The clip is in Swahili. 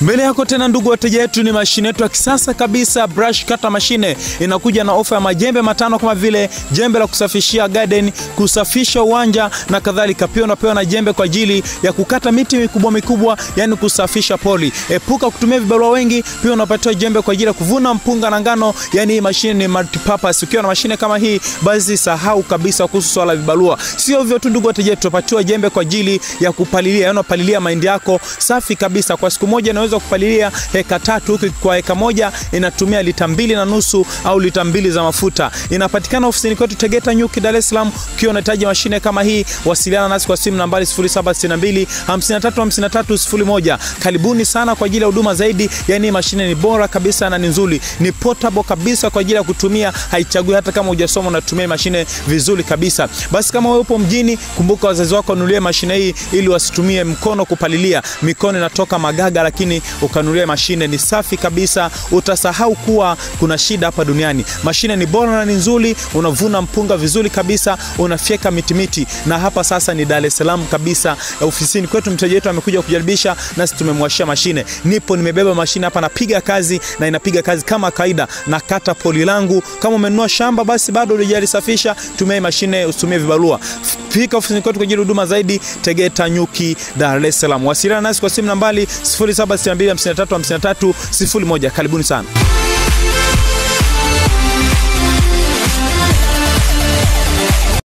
Mbele yako tena ndugu wateja wetu, ni mashine yetu ya kisasa kabisa, brush cutter machine. Inakuja na ofa ya majembe matano kama vile jembe la kusafishia garden, kusafisha uwanja na kadhalika. Pia unapewa na jembe kwa ajili ya kukata miti mikubwa, yani kusafisha poli. Epuka kutumia vibarua wengi. Pia unapatiwa jembe kwa ajili ya kuvuna mpunga na ngano, yani hii mashine ni multipurpose. Ukiwa na mashine kama hii, basi sahau kabisa kuhusu swala vibaloa. Sio hivyo tu ndugu wateja wetu, tunapatiwa jembe kwa ajili ya kupalilia, yani unapalilia mahindi yako safi kabisa. Kwa siku moja inaweza kupalilia heka 3, huku kwa heka moja inatumia lita 2.5 au lita 2 za mafuta. Inapatikana ofisini kwetu Tegeta Nyuki, Dar es Salaam. Ukiwa unahitaji mashine kama hii, wasiliana nasi kwa simu nambari 0762 535301. Karibuni sana kwa ajili ya huduma zaidi. Yani mashine ni bora kabisa na ni nzuri, ni portable kabisa kwa ajili ya kutumia, haichagui hata kama hujasoma unatumia mashine vizuri kabisa. Basi kama wewe upo mjini, kumbuka wazazi wako wanunulie mashine hii ili wasitumie mkono kupalilia. Mikono inatoka magaga, lakini ukanunulia mashine ni safi kabisa, utasahau kuwa kuna shida hapa duniani. Mashine ni bora na ni nzuri, unavuna mpunga vizuri kabisa, unafyeka mitimiti. Na hapa sasa ni Dar es Salaam kabisa, ofisini kwetu. Mteja wetu amekuja kujaribisha na sisi tumemwashia mashine. Nipo nimebeba mashine hapa, napiga kazi na inapiga kazi kama kawaida, na kata poli langu. Kama umenunua shamba basi bado hujalisafisha, tumia mashine, usitumie vibarua. Fika ofisini kwetu kwa ajili huduma zaidi, Tegeta Nyuki, Dar es Salaam. Wasiliana nasi kwa simu nambari 0762 535301. Karibuni sana.